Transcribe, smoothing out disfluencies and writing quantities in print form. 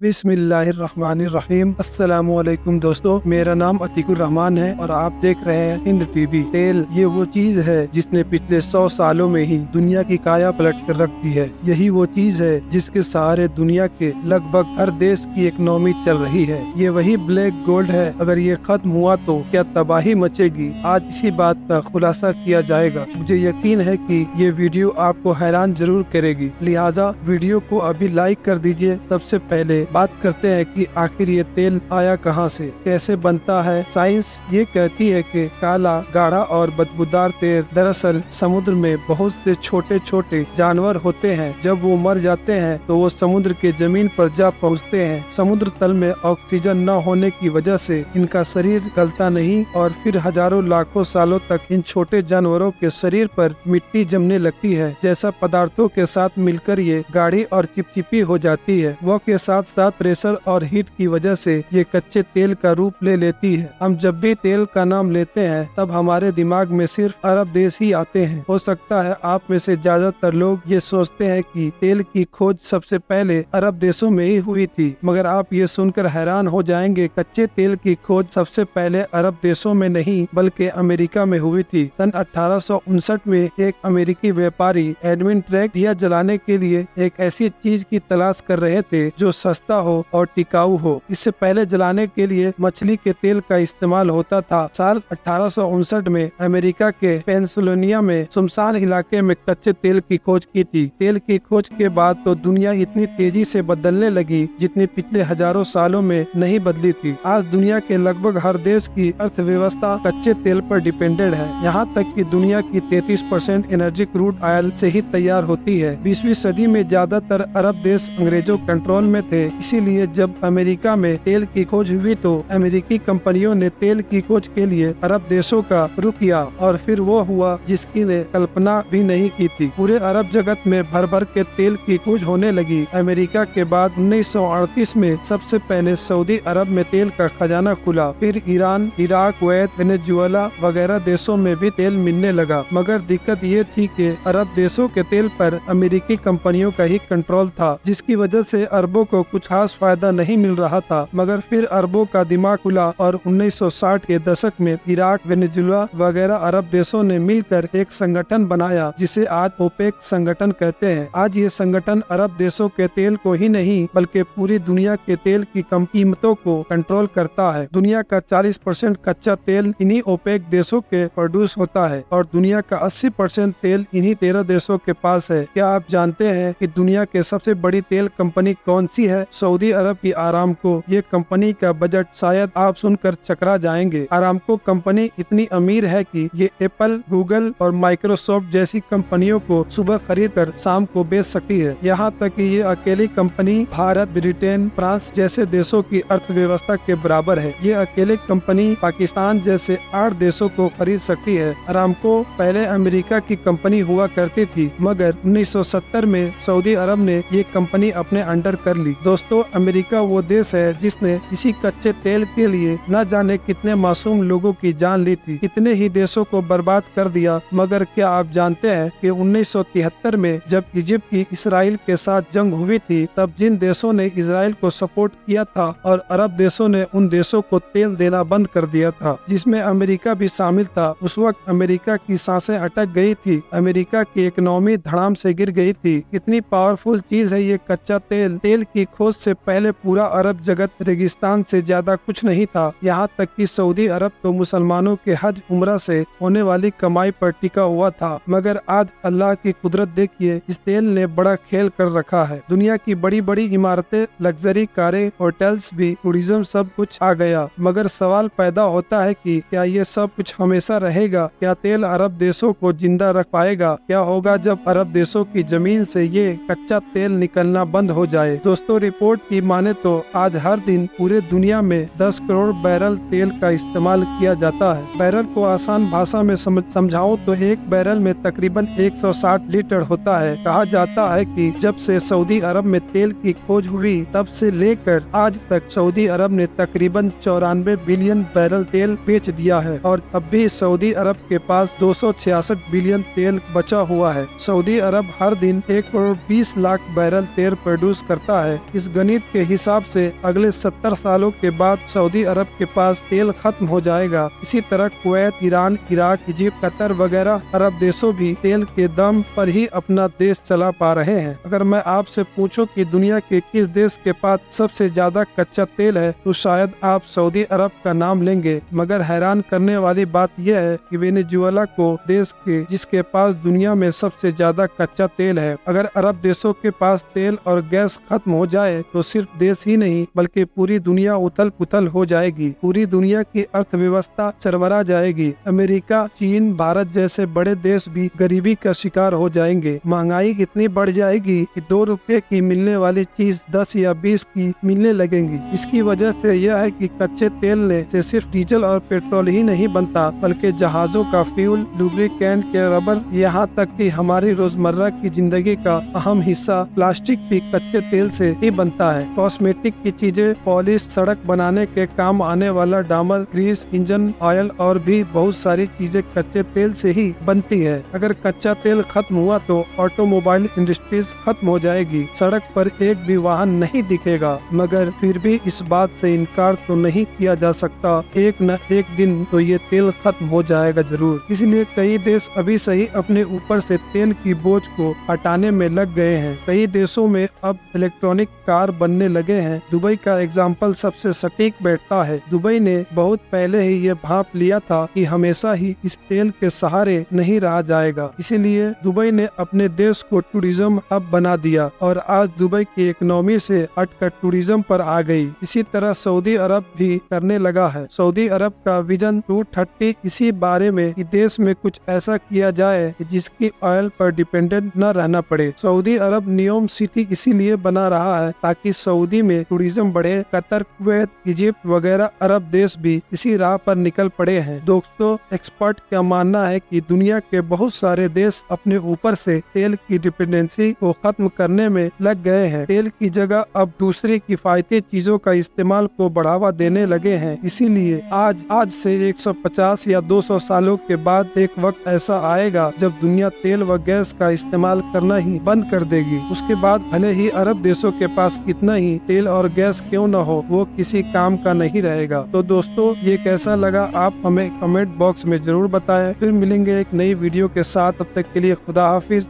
बिस्मिल्लाहिर्रहमानिर्रहीम। अस्सलामुअलैकुम दोस्तों, मेरा नाम अतीकुर रहमान है और आप देख रहे हैं हिंद टीवी। तेल ये वो चीज है जिसने पिछले 100 सालों में ही दुनिया की काया पलट कर रख दी है। यही वो चीज है जिसके सहारे दुनिया के लगभग हर देश की इकोनॉमी चल रही है। ये वही ब्लैक गोल्ड है। अगर ये खत्म हुआ तो क्या तबाही मचेगी? आज इसी बात का खुलासा किया जाएगा। मुझे यकीन है कि ये वीडियो आपको हैरान जरूर करेगी, लिहाजा वीडियो को अभी लाइक कर दीजिए। सबसे पहले बात करते हैं कि आखिर ये तेल आया कहां से, कैसे बनता है। साइंस ये कहती है कि काला, गाढ़ा और बदबूदार तेल दरअसल समुद्र में बहुत से छोटे छोटे जानवर होते हैं। जब वो मर जाते हैं तो वो समुद्र के जमीन पर जा पहुंचते हैं। समुद्र तल में ऑक्सीजन न होने की वजह से इनका शरीर गलता नहीं और फिर हजारों लाखों सालों तक इन छोटे जानवरों के शरीर पर मिट्टी जमने लगती है। जैसा पदार्थों के साथ मिलकर ये गाढ़ी और चिपचिपी हो जाती है। वह के साथ प्रेशर और हीट की वजह से ये कच्चे तेल का रूप ले लेती है। हम जब भी तेल का नाम लेते हैं तब हमारे दिमाग में सिर्फ अरब देश ही आते हैं। हो सकता है आप में से ज्यादातर लोग ये सोचते हैं कि तेल की खोज सबसे पहले अरब देशों में ही हुई थी, मगर आप ये सुनकर हैरान हो जाएंगे। कच्चे तेल की खोज सबसे पहले अरब देशों में नहीं बल्कि अमेरिका में हुई थी। सन 1859 में एक अमेरिकी व्यापारी एडविन ट्रैक दिया जलाने के लिए एक ऐसी चीज की तलाश कर रहे थे जो सस्ता हो और टिकाऊ हो। इससे पहले जलाने के लिए मछली के तेल का इस्तेमाल होता था। साल 1859 में अमेरिका के पेंसिल्वेनिया में सुनसान इलाके में कच्चे तेल की खोज की थी। तेल की खोज के बाद तो दुनिया इतनी तेजी से बदलने लगी जितनी पिछले हजारों सालों में नहीं बदली थी। आज दुनिया के लगभग हर देश की अर्थव्यवस्था कच्चे तेल पर डिपेंडेंट है। यहाँ तक कि दुनिया की 33% एनर्जी क्रूड ऑयल से ही तैयार होती है। 20वीं सदी में ज्यादातर अरब देश अंग्रेजों कंट्रोल में थे। इसीलिए जब अमेरिका में तेल की खोज हुई तो अमेरिकी कंपनियों ने तेल की खोज के लिए अरब देशों का रुख किया और फिर वो हुआ जिसकी ने कल्पना भी नहीं की थी। पूरे अरब जगत में भर भर के तेल की खोज होने लगी। अमेरिका के बाद 1938 में सबसे पहले सऊदी अरब में तेल का खजाना खुला। फिर ईरान, इराक, कुवैत, वेनेजुएला वगैरह देशों में भी तेल मिलने लगा। मगर दिक्कत ये थी कि अरब देशों के तेल पर अमेरिकी कंपनियों का ही कंट्रोल था, जिसकी वजह से अरबों को कुछ खास फायदा नहीं मिल रहा था। मगर फिर अरबों का दिमाग खुला और 1960 के दशक में इराक, वेनेजुएला वगैरह अरब देशों ने मिलकर एक संगठन बनाया जिसे आज ओपेक संगठन कहते हैं। आज ये संगठन अरब देशों के तेल को ही नहीं बल्कि पूरी दुनिया के तेल की कम कीमतों को कंट्रोल करता है। दुनिया का 40% कच्चा तेल इन्हीं ओपेक देशों के प्रोड्यूस होता है और दुनिया का 80% तेल इन्हीं 13 देशों के पास है। क्या आप जानते हैं कि दुनिया के सबसे बड़ी तेल कंपनी कौन सी है? सऊदी अरब की आरामको। ये कंपनी का बजट शायद आप सुनकर चकरा जाएंगे। आरामको कंपनी इतनी अमीर है कि ये एप्पल, गूगल और माइक्रोसॉफ्ट जैसी कंपनियों को सुबह खरीद कर शाम को बेच सकती है। यहाँ तक कि ये अकेली कंपनी भारत, ब्रिटेन, फ्रांस जैसे देशों की अर्थव्यवस्था के बराबर है। ये अकेले कंपनी पाकिस्तान जैसे 8 देशों को खरीद सकती है। आरामको पहले अमेरिका की कंपनी हुआ करती थी, मगर 1970 में सऊदी अरब ने ये कंपनी अपने अंडर कर ली। दोस्तों, अमेरिका वो देश है जिसने इसी कच्चे तेल के लिए न जाने कितने मासूम लोगों की जान ली थी, कितने ही देशों को बर्बाद कर दिया। मगर क्या आप जानते हैं कि 1973 में जब इजिप्ट की इसराइल के साथ जंग हुई थी, तब जिन देशों ने इसराइल को सपोर्ट किया था और अरब देशों ने उन देशों को तेल देना बंद कर दिया था, जिसमें अमेरिका भी शामिल था। उस वक्त अमेरिका की सांसें अटक गई थी। अमेरिका की इकोनॉमी धड़ाम से गिर गई थी। कितनी पावरफुल चीज है ये कच्चा तेल। तेल की खोज से पहले पूरा अरब जगत रेगिस्तान से ज्यादा कुछ नहीं था। यहाँ तक कि सऊदी अरब तो मुसलमानों के हज उम्रा से होने वाली कमाई पर टिका हुआ था। मगर आज अल्लाह की कुदरत देखिए, इस तेल ने बड़ा खेल कर रखा है। दुनिया की बड़ी बड़ी इमारतें, लग्जरी कारें, होटल्स भी, टूरिज्म सब कुछ आ गया। मगर सवाल पैदा होता है कि क्या ये सब कुछ हमेशा रहेगा? क्या तेल अरब देशों को जिंदा रख पाएगा? क्या होगा जब अरब देशों की जमीन से ये कच्चा तेल निकलना बंद हो जाए? दोस्तों, रिपोर्ट की माने तो आज हर दिन पूरे दुनिया में 10 करोड़ बैरल तेल का इस्तेमाल किया जाता है। बैरल को आसान भाषा में समझाऊं तो एक बैरल में तकरीबन 160 लीटर होता है। कहा जाता है कि जब से सऊदी अरब में तेल की खोज हुई तब से लेकर आज तक सऊदी अरब ने तकरीबन 94 बिलियन बैरल तेल बेच दिया है और अब भी सऊदी अरब के पास 266 बिलियन तेल बचा हुआ है। सऊदी अरब हर दिन 1 करोड़ 20 लाख बैरल तेल प्रोड्यूस करता है। इस गणित के हिसाब से अगले 70 सालों के बाद सऊदी अरब के पास तेल खत्म हो जाएगा। इसी तरह Kuwait, Iran, Iraq, Egypt, Qatar वगैरह अरब देशों भी तेल के दम पर ही अपना देश चला पा रहे हैं। अगर मैं आपसे पूछूं कि दुनिया के किस देश के पास सबसे ज्यादा कच्चा तेल है तो शायद आप सऊदी अरब का नाम लेंगे। मगर हैरान करने वाली बात यह है कि वेनेजुएला को देश के जिसके पास दुनिया में सबसे ज्यादा कच्चा तेल है। अगर अरब देशों के पास तेल और गैस खत्म हो जाए तो सिर्फ देश ही नहीं बल्कि पूरी दुनिया उथल पुथल हो जाएगी। पूरी दुनिया की अर्थव्यवस्था चरमरा जाएगी। अमेरिका, चीन, भारत जैसे बड़े देश भी गरीबी का शिकार हो जाएंगे। महंगाई इतनी बढ़ जाएगी कि 2 रुपए की मिलने वाली चीज 10 या 20 की मिलने लगेंगी। इसकी वजह से यह है कि कच्चे तेल से सिर्फ डीजल और पेट्रोल ही नहीं बनता बल्कि जहाजों का फ्यूल, लुब्रिकेंट के रबर, यहाँ तक कि हमारी रोजमर्रा की जिंदगी का अहम हिस्सा प्लास्टिक भी कच्चे तेल से ही बनता है। कॉस्मेटिक की चीजें, पॉलिश, सड़क बनाने के काम आने वाला डामर, ग्रीस, इंजन ऑयल और भी बहुत सारी चीजें कच्चे तेल से ही बनती है। अगर कच्चा तेल खत्म हुआ तो ऑटोमोबाइल इंडस्ट्रीज खत्म हो जाएगी। सड़क पर एक भी वाहन नहीं दिखेगा। मगर फिर भी इस बात से इनकार तो नहीं किया जा सकता, एक न एक दिन तो ये तेल खत्म हो जाएगा जरूर। इसलिए कई देश अभी से ही अपने ऊपर से तेल की बोझ को हटाने में लग गए हैं। कई देशों में अब इलेक्ट्रॉनिक कार बनने लगे हैं। दुबई का एग्जाम्पल सबसे सटीक बैठता है। दुबई ने बहुत पहले ही ये भांप लिया था कि हमेशा ही इस तेल के सहारे नहीं रहा जाएगा। इसीलिए दुबई ने अपने देश को टूरिज्म हब बना दिया और आज दुबई की इकोनॉमी से हटकर टूरिज्म पर आ गई। इसी तरह सऊदी अरब भी करने लगा है। सऊदी अरब का विजन 230 इसी बारे में कि देश में कुछ ऐसा किया जाए जिसकी ऑयल पर डिपेंडेंट न रहना पड़े। सऊदी अरब नियोम सिटी इसीलिए बना रहा है ताकि सऊदी में टूरिज्म बढ़े। कतर, कुवैत, इजिप्ट वगैरह अरब देश भी इसी राह पर निकल पड़े हैं। दोस्तों, एक्सपर्ट का मानना है कि दुनिया के बहुत सारे देश अपने ऊपर से तेल की डिपेंडेंसी को खत्म करने में लग गए हैं। तेल की जगह अब दूसरी किफायती चीजों का इस्तेमाल को बढ़ावा देने लगे हैं। इसीलिए आज से 150 या 200 सालों के बाद एक वक्त ऐसा आएगा जब दुनिया तेल व गैस का इस्तेमाल करना ही बंद कर देगी। उसके बाद भले ही अरब देशों के पास कितना ही तेल और गैस क्यों न हो, वो किसी काम का नहीं रहेगा। तो दोस्तों, ये कैसा लगा आप हमें कमेंट बॉक्स में जरूर बताएं। फिर मिलेंगे एक नई वीडियो के साथ। तब तक के लिए खुदा हाफिज।